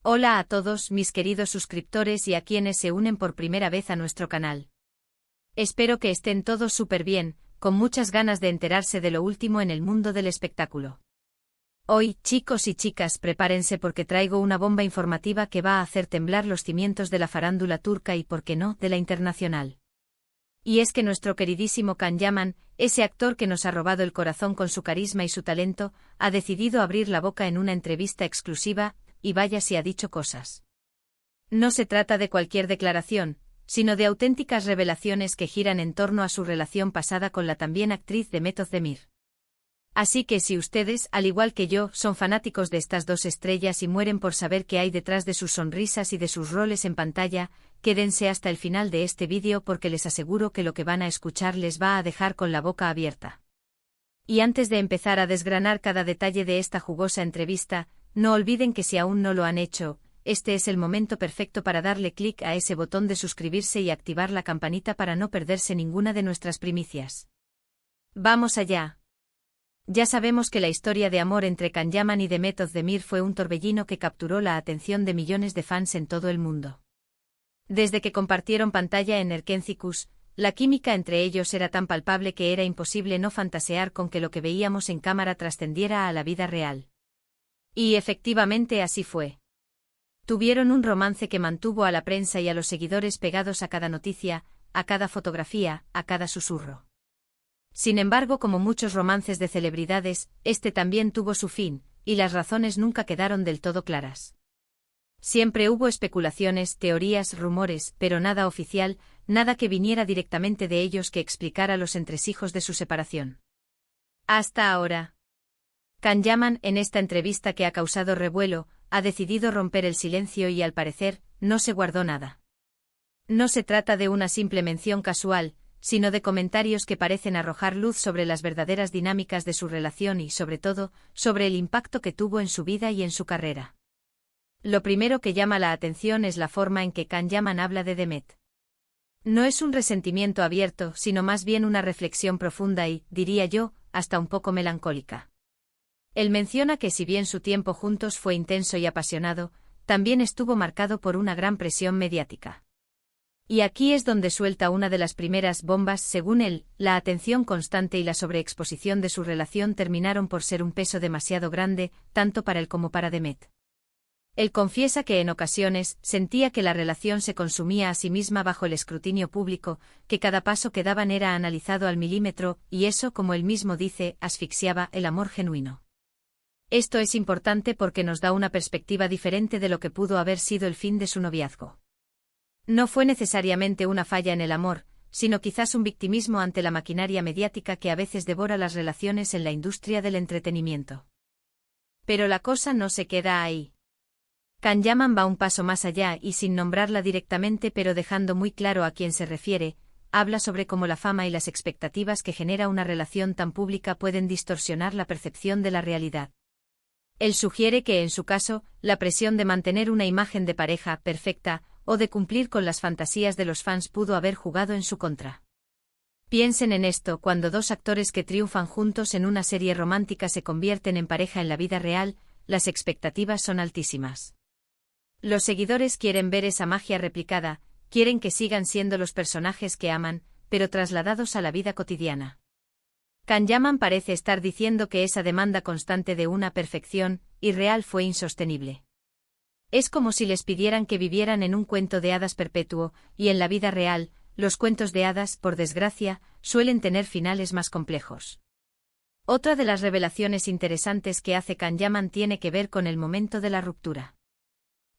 Hola a todos mis queridos suscriptores y a quienes se unen por primera vez a nuestro canal. Espero que estén todos súper bien, con muchas ganas de enterarse de lo último en el mundo del espectáculo. Hoy, chicos y chicas, prepárense porque traigo una bomba informativa que va a hacer temblar los cimientos de la farándula turca y, por qué no, de la internacional. Y es que nuestro queridísimo Can Yaman, ese actor que nos ha robado el corazón con su carisma y su talento, ha decidido abrir la boca en una entrevista exclusiva, y vaya si ha dicho cosas. No se trata de cualquier declaración, sino de auténticas revelaciones que giran en torno a su relación pasada con la también actriz Demet Özdemir. Así que si ustedes, al igual que yo, son fanáticos de estas dos estrellas y mueren por saber qué hay detrás de sus sonrisas y de sus roles en pantalla, quédense hasta el final de este vídeo porque les aseguro que lo que van a escuchar les va a dejar con la boca abierta. Y antes de empezar a desgranar cada detalle de esta jugosa entrevista, no olviden que si aún no lo han hecho, este es el momento perfecto para darle clic a ese botón de suscribirse y activar la campanita para no perderse ninguna de nuestras primicias. ¡Vamos allá! Ya sabemos que la historia de amor entre Can Yaman y Demet Özdemir fue un torbellino que capturó la atención de millones de fans en todo el mundo. Desde que compartieron pantalla en Erkencikus, la química entre ellos era tan palpable que era imposible no fantasear con que lo que veíamos en cámara trascendiera a la vida real. Y efectivamente así fue. Tuvieron un romance que mantuvo a la prensa y a los seguidores pegados a cada noticia, a cada fotografía, a cada susurro. Sin embargo, como muchos romances de celebridades, este también tuvo su fin, y las razones nunca quedaron del todo claras. Siempre hubo especulaciones, teorías, rumores, pero nada oficial, nada que viniera directamente de ellos que explicara los entresijos de su separación. Hasta ahora. Can Yaman, en esta entrevista que ha causado revuelo, ha decidido romper el silencio y, al parecer, no se guardó nada. No se trata de una simple mención casual, sino de comentarios que parecen arrojar luz sobre las verdaderas dinámicas de su relación y, sobre todo, sobre el impacto que tuvo en su vida y en su carrera. Lo primero que llama la atención es la forma en que Can Yaman habla de Demet. No es un resentimiento abierto, sino más bien una reflexión profunda y, diría yo, hasta un poco melancólica. Él menciona que si bien su tiempo juntos fue intenso y apasionado, también estuvo marcado por una gran presión mediática. Y aquí es donde suelta una de las primeras bombas. Según él, la atención constante y la sobreexposición de su relación terminaron por ser un peso demasiado grande, tanto para él como para Demet. Él confiesa que en ocasiones sentía que la relación se consumía a sí misma bajo el escrutinio público, que cada paso que daban era analizado al milímetro, y eso, como él mismo dice, asfixiaba el amor genuino. Esto es importante porque nos da una perspectiva diferente de lo que pudo haber sido el fin de su noviazgo. No fue necesariamente una falla en el amor, sino quizás un victimismo ante la maquinaria mediática que a veces devora las relaciones en la industria del entretenimiento. Pero la cosa no se queda ahí. Can Yaman va un paso más allá y, sin nombrarla directamente pero dejando muy claro a quién se refiere, habla sobre cómo la fama y las expectativas que genera una relación tan pública pueden distorsionar la percepción de la realidad. Él sugiere que, en su caso, la presión de mantener una imagen de pareja perfecta, o de cumplir con las fantasías de los fans pudo haber jugado en su contra. Piensen en esto: cuando dos actores que triunfan juntos en una serie romántica se convierten en pareja en la vida real, las expectativas son altísimas. Los seguidores quieren ver esa magia replicada, quieren que sigan siendo los personajes que aman, pero trasladados a la vida cotidiana. Can Yaman parece estar diciendo que esa demanda constante de una perfección irreal fue insostenible. Es como si les pidieran que vivieran en un cuento de hadas perpetuo, y en la vida real, los cuentos de hadas, por desgracia, suelen tener finales más complejos. Otra de las revelaciones interesantes que hace Can Yaman tiene que ver con el momento de la ruptura.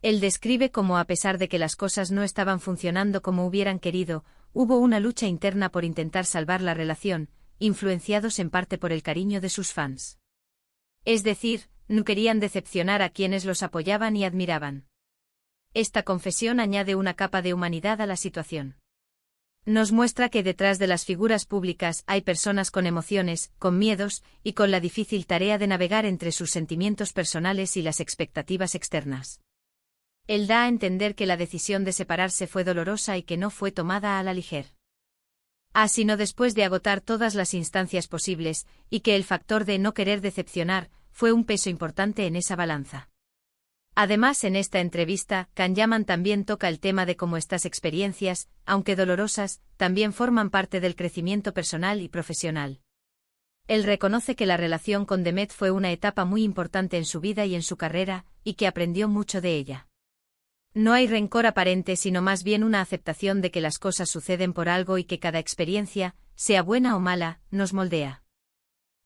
Él describe cómo, a pesar de que las cosas no estaban funcionando como hubieran querido, hubo una lucha interna por intentar salvar la relación, influenciados en parte por el cariño de sus fans. Es decir, no querían decepcionar a quienes los apoyaban y admiraban. Esta confesión añade una capa de humanidad a la situación. Nos muestra que detrás de las figuras públicas hay personas con emociones, con miedos, y con la difícil tarea de navegar entre sus sentimientos personales y las expectativas externas. Él da a entender que la decisión de separarse fue dolorosa y que no fue tomada a la ligera. Sino después de agotar todas las instancias posibles, y que el factor de no querer decepcionar fue un peso importante en esa balanza. Además, en esta entrevista, Kanyaman también toca el tema de cómo estas experiencias, aunque dolorosas, también forman parte del crecimiento personal y profesional. Él reconoce que la relación con Demet fue una etapa muy importante en su vida y en su carrera, y que aprendió mucho de ella. No hay rencor aparente, sino más bien una aceptación de que las cosas suceden por algo y que cada experiencia, sea buena o mala, nos moldea.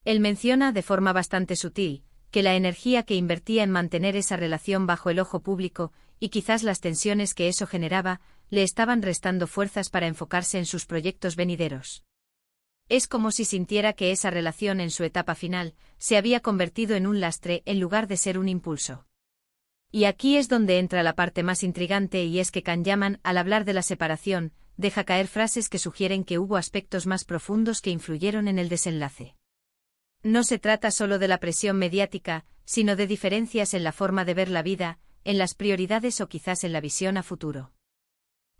Él menciona, de forma bastante sutil, que la energía que invertía en mantener esa relación bajo el ojo público, y quizás las tensiones que eso generaba, le estaban restando fuerzas para enfocarse en sus proyectos venideros. Es como si sintiera que esa relación en su etapa final, se había convertido en un lastre en lugar de ser un impulso. Y aquí es donde entra la parte más intrigante, y es que Kanyaman, al hablar de la separación, deja caer frases que sugieren que hubo aspectos más profundos que influyeron en el desenlace. No se trata solo de la presión mediática, sino de diferencias en la forma de ver la vida, en las prioridades o quizás en la visión a futuro.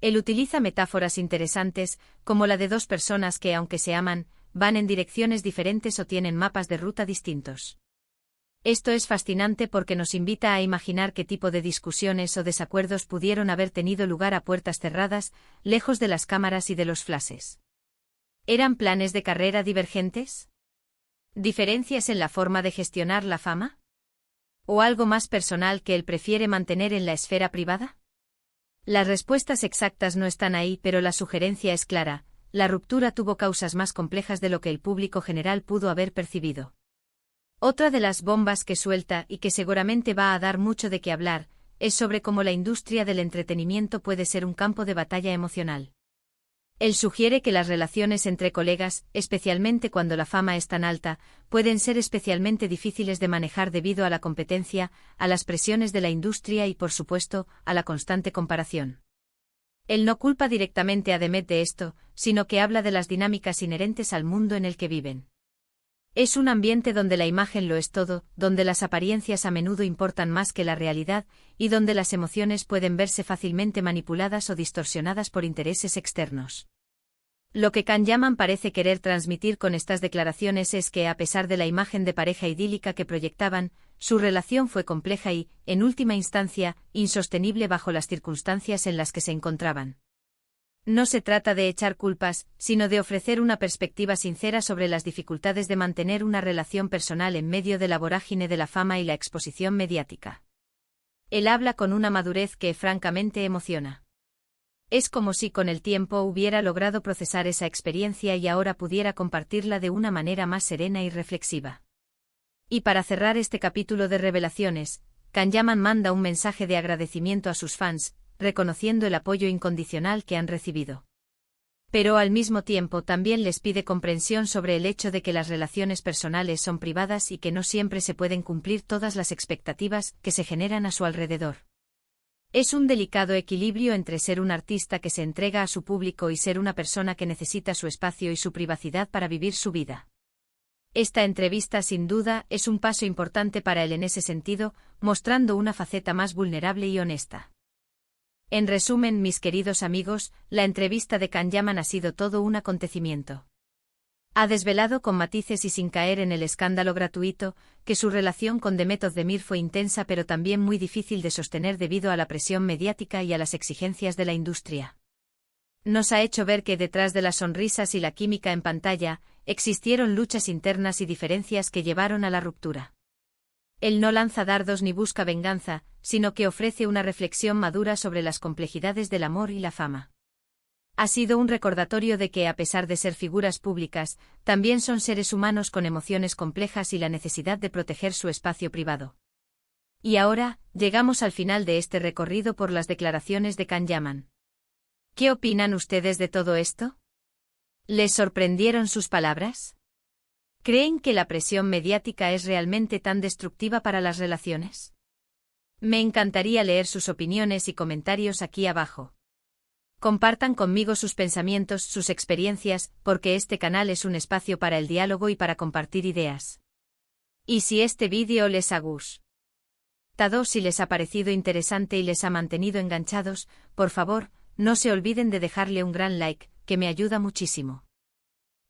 Él utiliza metáforas interesantes, como la de dos personas que, aunque se aman, van en direcciones diferentes o tienen mapas de ruta distintos. Esto es fascinante porque nos invita a imaginar qué tipo de discusiones o desacuerdos pudieron haber tenido lugar a puertas cerradas, lejos de las cámaras y de los flashes. ¿Eran planes de carrera divergentes? ¿Diferencias en la forma de gestionar la fama? ¿O algo más personal que él prefiere mantener en la esfera privada? Las respuestas exactas no están ahí, pero la sugerencia es clara: la ruptura tuvo causas más complejas de lo que el público general pudo haber percibido. Otra de las bombas que suelta, y que seguramente va a dar mucho de qué hablar, es sobre cómo la industria del entretenimiento puede ser un campo de batalla emocional. Él sugiere que las relaciones entre colegas, especialmente cuando la fama es tan alta, pueden ser especialmente difíciles de manejar debido a la competencia, a las presiones de la industria y, por supuesto, a la constante comparación. Él no culpa directamente a Demet de esto, sino que habla de las dinámicas inherentes al mundo en el que viven. Es un ambiente donde la imagen lo es todo, donde las apariencias a menudo importan más que la realidad, y donde las emociones pueden verse fácilmente manipuladas o distorsionadas por intereses externos. Lo que Kanyaman parece querer transmitir con estas declaraciones es que, a pesar de la imagen de pareja idílica que proyectaban, su relación fue compleja y, en última instancia, insostenible bajo las circunstancias en las que se encontraban. No se trata de echar culpas, sino de ofrecer una perspectiva sincera sobre las dificultades de mantener una relación personal en medio de la vorágine de la fama y la exposición mediática. Él habla con una madurez que francamente emociona. Es como si con el tiempo hubiera logrado procesar esa experiencia y ahora pudiera compartirla de una manera más serena y reflexiva. Y para cerrar este capítulo de revelaciones, Kanyaman manda un mensaje de agradecimiento a sus fans, reconociendo el apoyo incondicional que han recibido. Pero al mismo tiempo también les pide comprensión sobre el hecho de que las relaciones personales son privadas y que no siempre se pueden cumplir todas las expectativas que se generan a su alrededor. Es un delicado equilibrio entre ser un artista que se entrega a su público y ser una persona que necesita su espacio y su privacidad para vivir su vida. Esta entrevista sin duda es un paso importante para él en ese sentido, mostrando una faceta más vulnerable y honesta. En resumen, mis queridos amigos, la entrevista de Kanyaman ha sido todo un acontecimiento. Ha desvelado con matices y sin caer en el escándalo gratuito, que su relación con Demet Özdemir fue intensa pero también muy difícil de sostener debido a la presión mediática y a las exigencias de la industria. Nos ha hecho ver que detrás de las sonrisas y la química en pantalla, existieron luchas internas y diferencias que llevaron a la ruptura. Él no lanza dardos ni busca venganza, sino que ofrece una reflexión madura sobre las complejidades del amor y la fama. Ha sido un recordatorio de que, a pesar de ser figuras públicas, también son seres humanos con emociones complejas y la necesidad de proteger su espacio privado. Y ahora, llegamos al final de este recorrido por las declaraciones de Kanyaman. ¿Qué opinan ustedes de todo esto? ¿Les sorprendieron sus palabras? ¿Creen que la presión mediática es realmente tan destructiva para las relaciones? Me encantaría leer sus opiniones y comentarios aquí abajo. Compartan conmigo sus pensamientos, sus experiencias, porque este canal es un espacio para el diálogo y para compartir ideas. Y si este vídeo les ha gustado, si les ha parecido interesante y les ha mantenido enganchados, por favor, no se olviden de dejarle un gran like, que me ayuda muchísimo.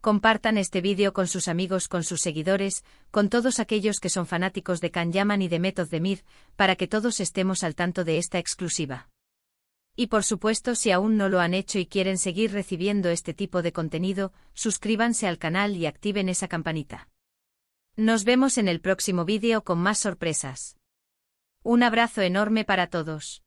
Compartan este vídeo con sus amigos, con sus seguidores, con todos aquellos que son fanáticos de Can Yaman y de Method the Myth, para que todos estemos al tanto de esta exclusiva. Y por supuesto, si aún no lo han hecho y quieren seguir recibiendo este tipo de contenido, suscríbanse al canal y activen esa campanita. Nos vemos en el próximo vídeo con más sorpresas. Un abrazo enorme para todos.